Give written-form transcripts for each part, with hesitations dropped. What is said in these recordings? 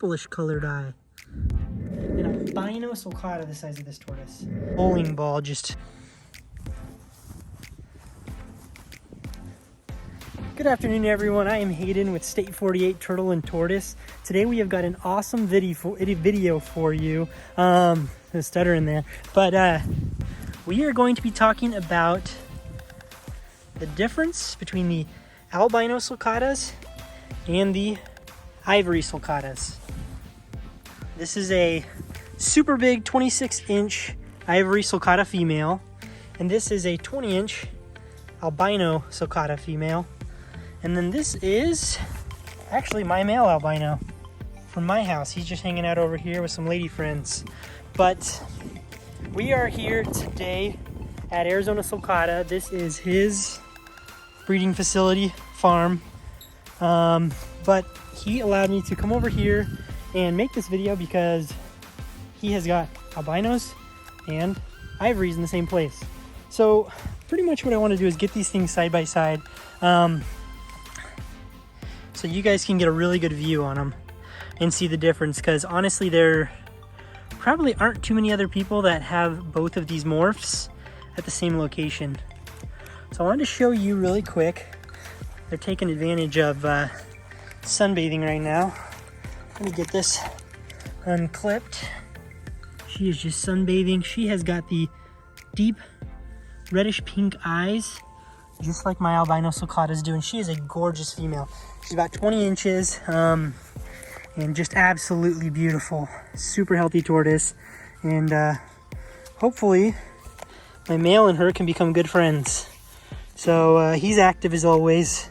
purplish colored eye. An albino sulcata the size of this tortoise. Bowling ball just... Good afternoon, everyone. I am Hayden with State 48 Turtle and Tortoise. Today we have got an awesome video for you. There's a stutter in there. But we are going to be talking about the difference between the albino sulcatas and the ivory sulcatas. This is a super big 26-inch ivory sulcata female, and this is a 20-inch albino sulcata female. And then this is actually my male albino from my house. He's just hanging out over here with some lady friends. But we are here today at Arizona Sulcata. This is his breeding facility, farm. But he allowed me to come over here and make this video because he has got albinos and ivories in the same place. So pretty much what I want to do is get these things side by side. So you guys can get a really good view on them and see the difference, because honestly there probably aren't too many other people that have both of these morphs at the same location. So I wanted to show you really quick. They're taking advantage of sunbathing right now. Let me get this unclipped. She is just sunbathing. She has got the deep reddish pink eyes, just like my albino sulcatas do, and she is a gorgeous female. She's about 20 inches and just absolutely beautiful. Super healthy tortoise, and hopefully my male and her can become good friends. So he's active as always.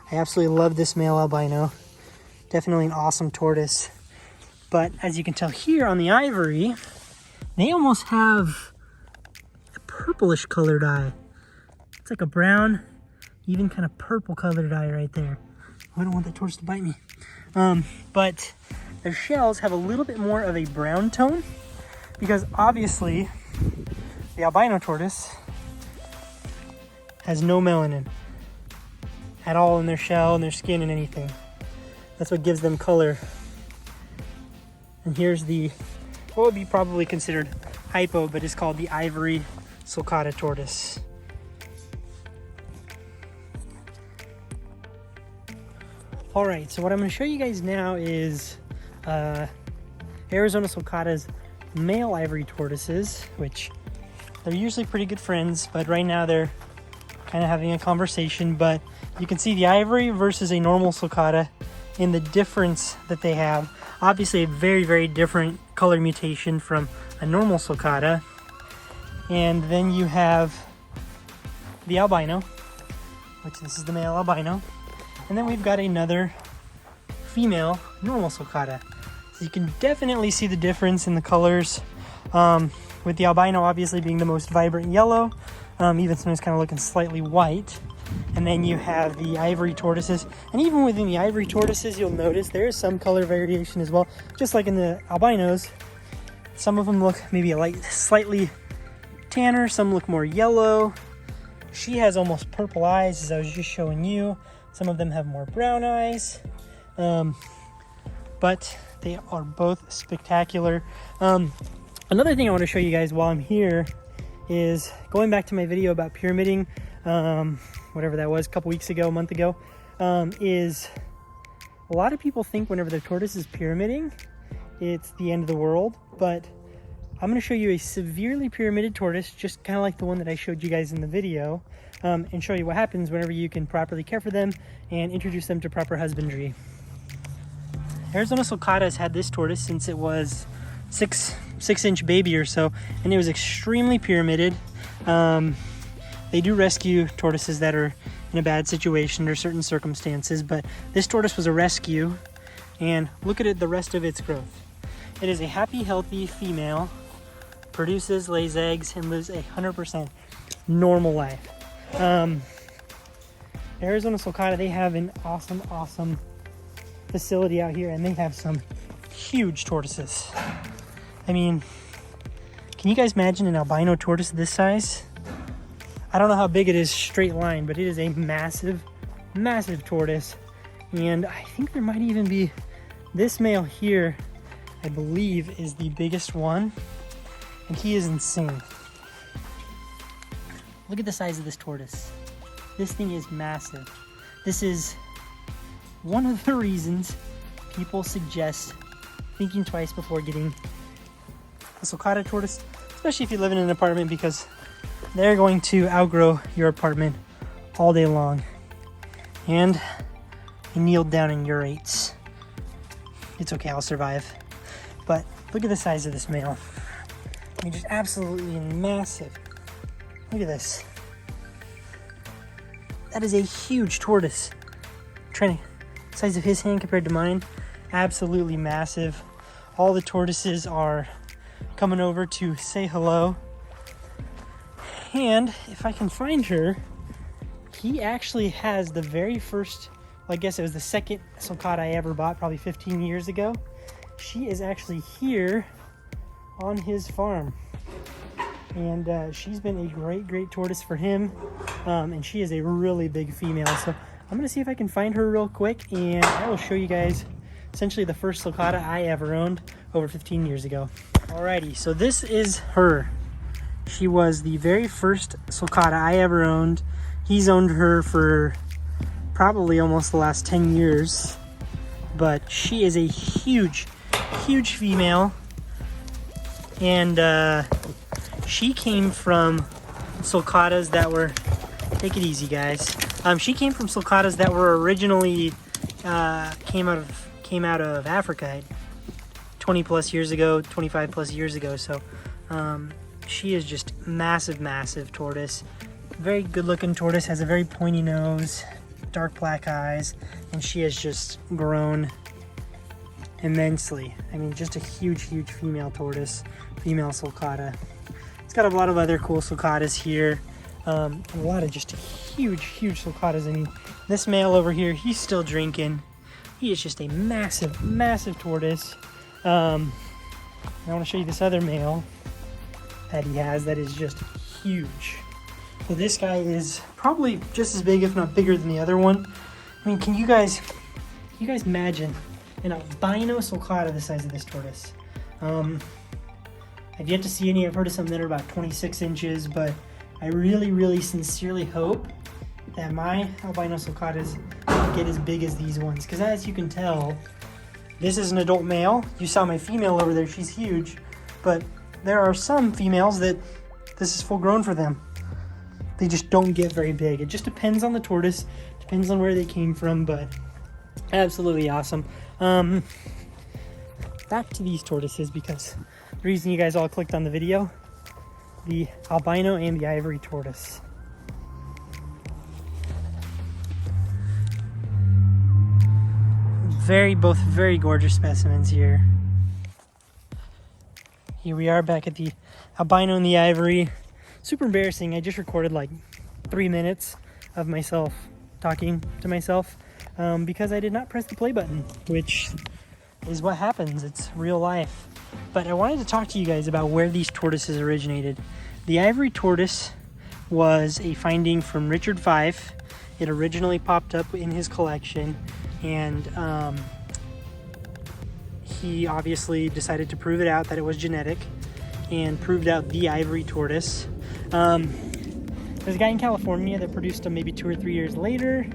I absolutely love this male albino. Definitely an awesome tortoise. But as you can tell here on the ivory, they almost have a purplish colored eye. It's like a brown, even kind of purple colored eye right there. I don't want that tortoise to bite me. But their shells have a little bit more of a brown tone, because obviously the albino tortoise has no melanin at all in their shell and their skin and anything. That's what gives them color. And here's the, what would be probably considered hypo, but it's called the ivory sulcata tortoise. All right, so what I'm going to show you guys now is Arizona Sulcata's male ivory tortoises, which they're usually pretty good friends, but right now they're kind of having a conversation. But you can see the ivory versus a normal sulcata and the difference that they have. Obviously a very, very different color mutation from a normal sulcata. And then you have the albino, which this is the male albino. And then we've got another female normal sulcata. So you can definitely see the difference in the colors, with the albino obviously being the most vibrant yellow, even sometimes kind of looking slightly white. And then you have the ivory tortoises. And even within the ivory tortoises, you'll notice there is some color variation as well. Just like in the albinos, some of them look maybe a slightly tanner, some look more yellow. She has almost purple eyes, as I was just showing you. Some of them have more brown eyes, but they are both spectacular. Another thing I want to show you guys while I'm here is going back to my video about pyramiding, whatever that was, a couple weeks ago, a month ago, is a lot of people think whenever their tortoise is pyramiding, it's the end of the world, but I'm going to show you a severely pyramided tortoise, just kind of like the one that I showed you guys in the video, and show you what happens whenever you can properly care for them and introduce them to proper husbandry. Arizona Sulcata has had this tortoise since it was six-inch baby or so, and it was extremely pyramided. They do rescue tortoises that are in a bad situation or certain circumstances, but this tortoise was a rescue, and look at it, the rest of its growth. It is a happy, healthy female, produces, lays eggs, and lives 100% normal life. Arizona Sulcata, they have an awesome facility out here, and they have some huge tortoises. I mean, can you guys imagine an albino tortoise this size? I don't know how big it is straight line, but it is a massive tortoise. And I think there might even be This male here, I believe, is the biggest one, and he is insane. Look at the size of this tortoise. This thing is massive. This is one of the reasons people suggest thinking twice before getting a sulcata tortoise, especially if you live in an apartment, because they're going to outgrow your apartment all day long. And he kneeled down and urates. It's okay, I'll survive. But look at the size of this male. I mean, just absolutely massive. Look at this. That is a huge tortoise. The size of his hand compared to mine, absolutely massive. All the tortoises are coming over to say hello. And if I can find her, he actually has the very first, well, I guess it was the second sulcata I ever bought, probably 15 years ago. She is actually here on his farm. And she's been a great tortoise for him. And she is a really big female. So I'm gonna see if I can find her real quick, and I will show you guys essentially the first sulcata I ever owned over 15 years ago. Alrighty, so this is her. She was the very first sulcata I ever owned. He's owned her for probably almost the last 10 years. But she is a huge female. And she came from sulcatas that were, take it easy guys. She came from sulcatas that were originally came out of Africa 20 plus years ago, 25 plus years ago. So she is just massive tortoise. Very good looking tortoise, has a very pointy nose, dark black eyes, and she has just grown immensely. I mean, just a huge female tortoise, female sulcata. It's got a lot of other cool sulcatas here. A lot of just huge sulcatas. I mean, this male over here, he's still drinking. He is just a massive tortoise. I want to show you this other male that he has that is just huge. So this guy is probably just as big, if not bigger than the other one. I mean, can you guys imagine an albino sulcata the size of this tortoise? I've yet to see any. I've heard of some that are about 26 inches, but I really sincerely hope that my albino sulcatas get as big as these ones, because as you can tell, this is an adult male. You saw my female over there, she's huge, but there are some females that this is full grown for them. They just don't get very big. It just depends on the tortoise, depends on where they came from, but absolutely awesome. Back to these tortoises, because the reason you guys all clicked on the video, the albino and the ivory tortoise. Both very gorgeous specimens here. Here we are back at the albino and the ivory. Super embarrassing. I just recorded like 3 minutes of myself talking to myself because I did not press the play button, which is what happens. It's real life. But I wanted to talk to you guys about where these tortoises originated. The ivory tortoise was a finding from Richard Fife. It originally popped up in his collection, and he obviously decided to prove it out that it was genetic, and proved out the ivory tortoise. There's a guy in California that produced them maybe 2 or 3 years later,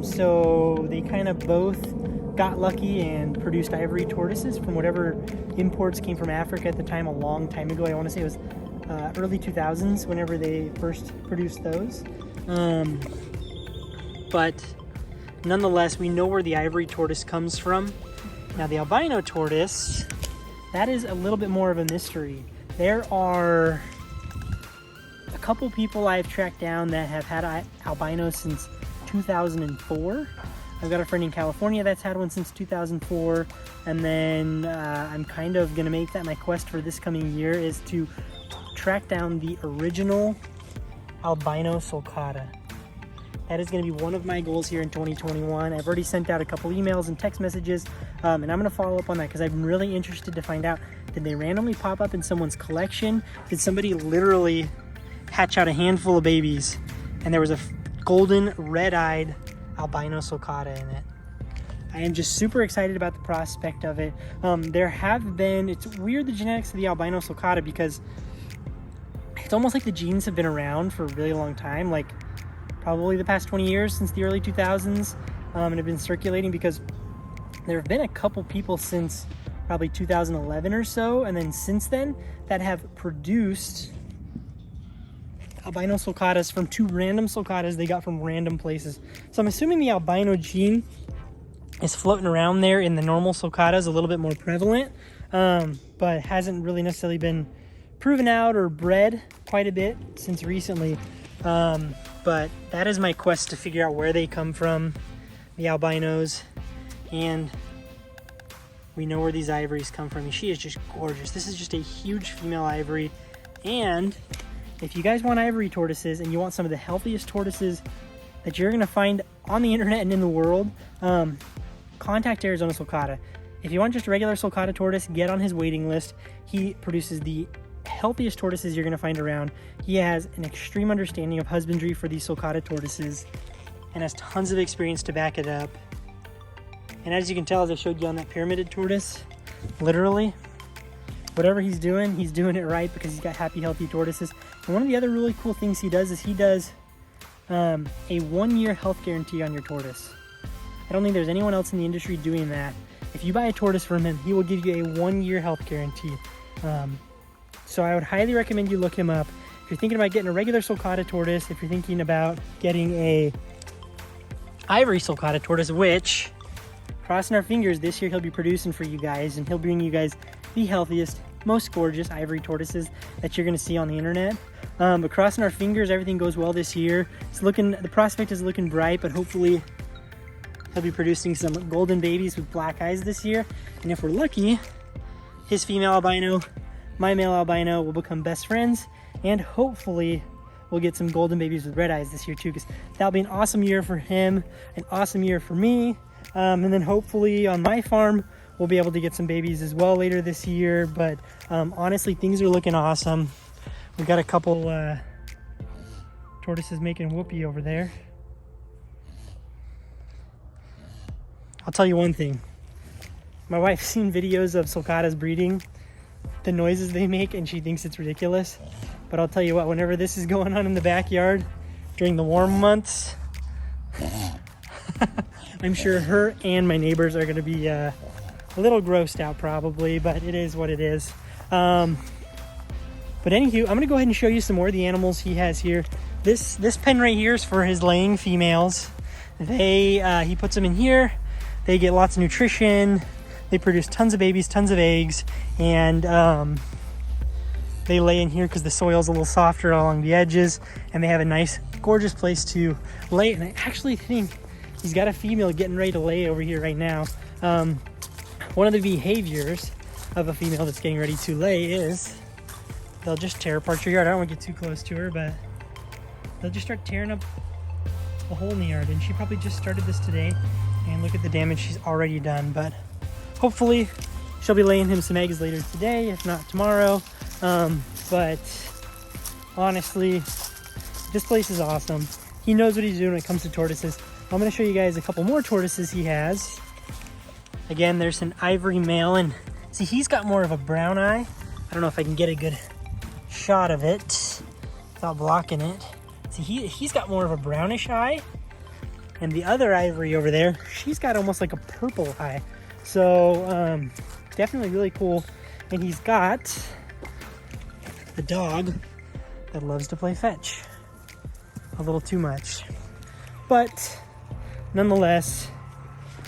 so they kind of both got lucky and produced ivory tortoises from whatever imports came from Africa at the time, a long time ago. I want to say it was early 2000s whenever they first produced those. But nonetheless, we know where the ivory tortoise comes from. Now the albino tortoise, that is a little bit more of a mystery. There are a couple people I've tracked down that have had albinos since 2004. I've got a friend in California that's had one since 2004, and then I'm kind of gonna make that my quest for this coming year, is to track down the original albino sulcata. That is going to be one of my goals here in 2021. I've already sent out a couple emails and text messages, and I'm going to follow up on that because I'm really interested to find out, did they randomly pop up in someone's collection? Did somebody literally hatch out a handful of babies and there was a golden red-eyed albino sulcata in it? I am just super excited about the prospect of it. There have been, it's weird, the genetics of the albino sulcata, because it's almost like the genes have been around for a really long time, like probably the past 20 years, since the early 2000s, and have been circulating, because there have been a couple people since probably 2011 or so, and then since then, that have produced albino sulcatas from 2 random sulcatas they got from random places. So I'm assuming the albino gene is floating around there in the normal sulcatas, a little bit more prevalent, but hasn't really necessarily been proven out or bred quite a bit since recently. But that is my quest to figure out where they come from, the albinos, and we know where these ivories come from. She is just gorgeous. This is just a huge female ivory, and if you guys want ivory tortoises and you want some of the healthiest tortoises that you're gonna find on the internet and in the world, contact Arizona Sulcata. If you want just a regular sulcata tortoise, get on his waiting list. He produces the healthiest tortoises you're gonna find around. He has an extreme understanding of husbandry for these sulcata tortoises and has tons of experience to back it up. And as you can tell, as I showed you on that pyramided tortoise, literally, whatever he's doing it right, because he's got happy, healthy tortoises. And one of the other really cool things he does is he does a 1-year health guarantee on your tortoise. I don't think there's anyone else in the industry doing that. If you buy a tortoise from him, he will give you a 1-year health guarantee. So I would highly recommend you look him up. If you're thinking about getting a regular sulcata tortoise, if you're thinking about getting a ivory sulcata tortoise, which, crossing our fingers, this year he'll be producing for you guys, and he'll bring you guys the healthiest, most gorgeous ivory tortoises that you're gonna see on the internet. But crossing our fingers, everything goes well this year. The prospect is looking bright, but hopefully he'll be producing some golden babies with black eyes this year. And if we're lucky, his female albino, my male albino, will become best friends, and hopefully we'll get some golden babies with red eyes this year too, because that'll be an awesome year for him, an awesome year for me. And then hopefully on my farm, we'll be able to get some babies as well later this year. But honestly, things are looking awesome. We've got a couple tortoises making whoopee over there. I'll tell you one thing. My wife's seen videos of sulcatas breeding, the noises they make, and she thinks it's ridiculous. But I'll tell you what, whenever this is going on in the backyard during the warm months, I'm sure her and my neighbors are going to be a little grossed out probably, but it is what it is. But anywho, I'm going to go ahead and show you some more of the animals he has here. This pen right here is for his laying females. He puts them in here. They get lots of nutrition. They produce tons of babies, tons of eggs, and they lay in here because the soil's a little softer along the edges, and they have a nice, gorgeous place to lay. And I actually think he's got a female getting ready to lay over here right now. One of the behaviors of a female that's getting ready to lay is they'll just tear apart your yard. I don't want to get too close to her, but they'll just start tearing up a hole in the yard. And she probably just started this today, and look at the damage she's already done. But hopefully she'll be laying him some eggs later today, if not tomorrow. But honestly, this place is awesome. He knows what he's doing when it comes to tortoises. I'm going to show you guys a couple more tortoises he has. Again, there's an ivory male, and see, he's got more of a brown eye. I don't know if I can get a good shot of it without blocking it. See, he's got more of a brownish eye, and the other ivory over there, she's got almost like a purple eye. So definitely really cool. And he's got a dog that loves to play fetch a little too much, but nonetheless,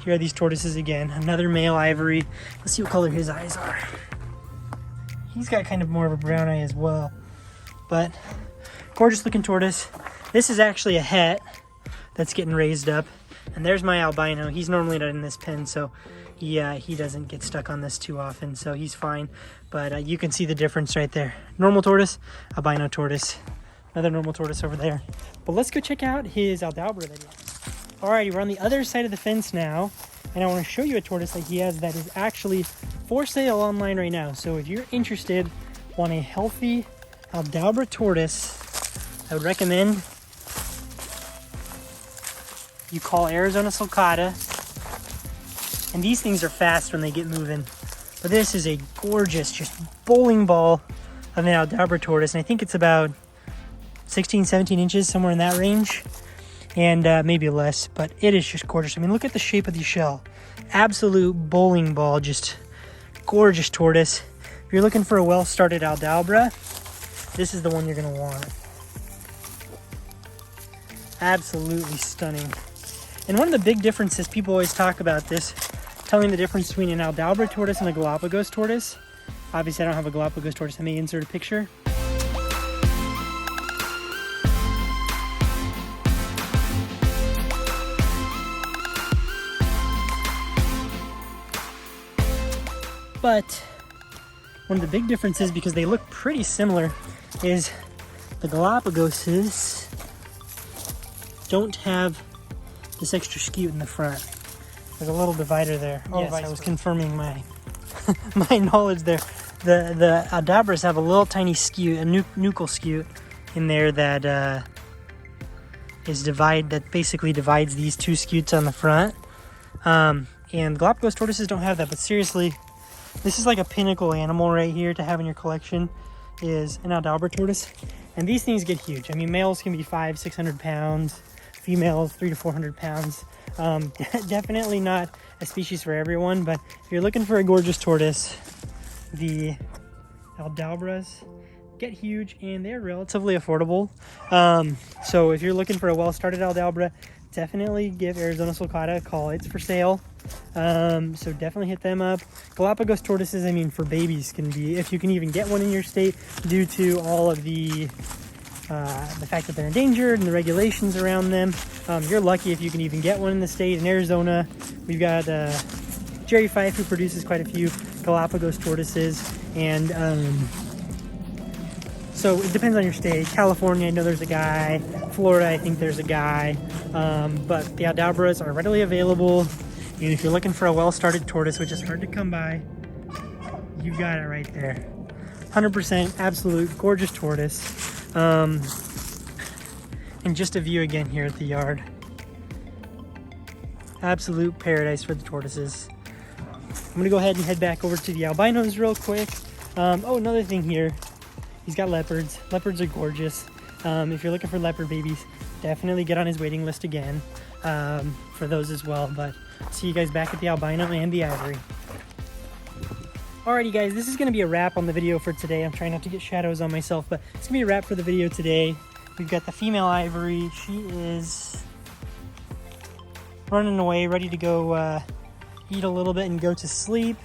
here are these tortoises again. Another male ivory. Let's see what color his eyes are. He's got kind of more of a brown eye as well, but gorgeous looking tortoise. This is actually a het that's getting raised up, and there's my albino. He's normally not in this pen, so he doesn't get stuck on this too often, so he's fine. But you can see the difference right there. Normal tortoise, albino tortoise, another normal tortoise over there. But let's go check out his Aldabra that he has. Alrighty, we're on the other side of the fence now, and I want to show you a tortoise that he has that is actually for sale online right now. So if you're interested, want a healthy Aldabra tortoise, I would recommend you call Arizona Sulcata. And these things are fast when they get moving. But this is a gorgeous, just bowling ball of an Aldabra tortoise. And I think it's about 16, 17 inches, somewhere in that range. And maybe less, but it is just gorgeous. I mean, look at the shape of the shell. Absolute bowling ball, just gorgeous tortoise. If you're looking for a well-started Aldabra, this is the one you're gonna want. Absolutely stunning. And one of the big differences, people always talk about this, telling the difference between an Aldabra tortoise and a Galapagos tortoise. Obviously, I don't have a Galapagos tortoise. I may insert a picture. But one of the big differences, because they look pretty similar, is the Galapagoses don't have this extra scute in the front. There's a little divider there. Oh, yes, I was confirming my my knowledge there. The Aldabras have a little tiny scute, a nuchal scute in there that that basically divides these two scutes on the front. And Galapagos tortoises don't have that, but seriously, this is like a pinnacle animal right here to have in your collection, is an Aldabra tortoise. And these things get huge. I mean, males can be 500-600 pounds, females 300 to 400 pounds. Definitely not a species for everyone, but if you're looking for a gorgeous tortoise, the Aldabras get huge and they're relatively affordable. So if you're looking for a well-started Aldabra, definitely give Arizona Sulcata a call. It's for sale. So definitely hit them up. Galapagos tortoises, I mean, for babies can be, if you can even get one in your state, due to all of the fact that they're endangered and the regulations around them. You're lucky if you can even get one in the state. In Arizona, we've got Jerry Fife, who produces quite a few Galapagos tortoises, and so it depends on your state. California, I know there's a guy. Florida, I think there's a guy. But the Aldabras are readily available. And if you're looking for a well-started tortoise, which is hard to come by, you got it right there. 100% absolute gorgeous tortoise. And just a view again here at the yard. Absolute paradise for the tortoises. I'm gonna go ahead and head back over to the albinos real quick. Oh, another thing here. He's got leopards. Leopards are gorgeous. If you're looking for leopard babies, definitely get on his waiting list again for those as well. But see you guys back at the albino and the ivory. Alrighty guys, this is going to be a wrap on the video for today. I'm trying not to get shadows on myself, but it's going to be a wrap for the video today. We've got the female ivory. She is running away, ready to go eat a little bit and go to sleep.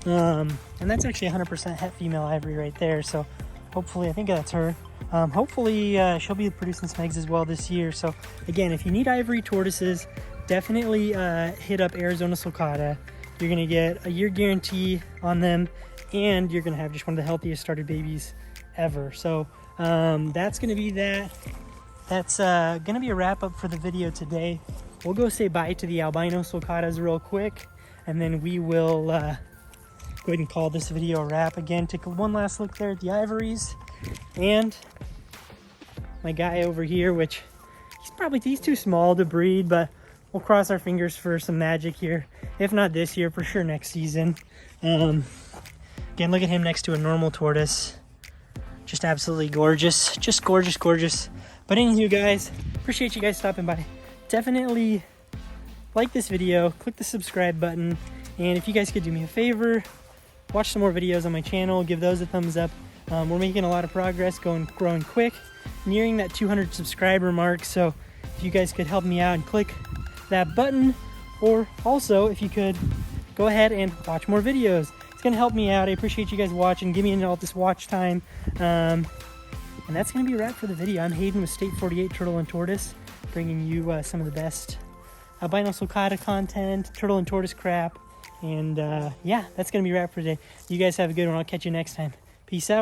And that's actually 100% het female ivory right there. So hopefully, I think that's her. Hopefully she'll be producing some eggs as well this year. So again, if you need ivory tortoises, definitely hit up Arizona Sulcata. You're going to get a year guarantee on them, and you're going to have just one of the healthiest started babies ever. So that's going to be that. That's going to be a wrap up for the video today. We'll go say bye to the albino sulcatas real quick, and then we will go ahead and call this video a wrap. Again, take one last look there at the ivories and my guy over here, which he's too small to breed, but we'll cross our fingers for some magic here. If not this year, for sure next season. Again, look at him next to a normal tortoise. Just absolutely gorgeous. Just gorgeous, gorgeous. But anywho, guys, appreciate you guys stopping by. Definitely like this video, click the subscribe button, and if you guys could do me a favor, watch some more videos on my channel, give those a thumbs up. We're making a lot of progress, growing quick, nearing that 200 subscriber mark. So if you guys could help me out and click that button, or also if you could go ahead and watch more videos, it's gonna help me out. I appreciate you guys watching. Give me all this watch time, and that's gonna be a wrap for the video. I'm Hayden with State 48 Turtle and Tortoise, bringing you some of the best albino sulcata content, turtle and tortoise crap, and yeah, that's gonna be a wrap for today. You guys have a good one. I'll catch you next time. Peace out.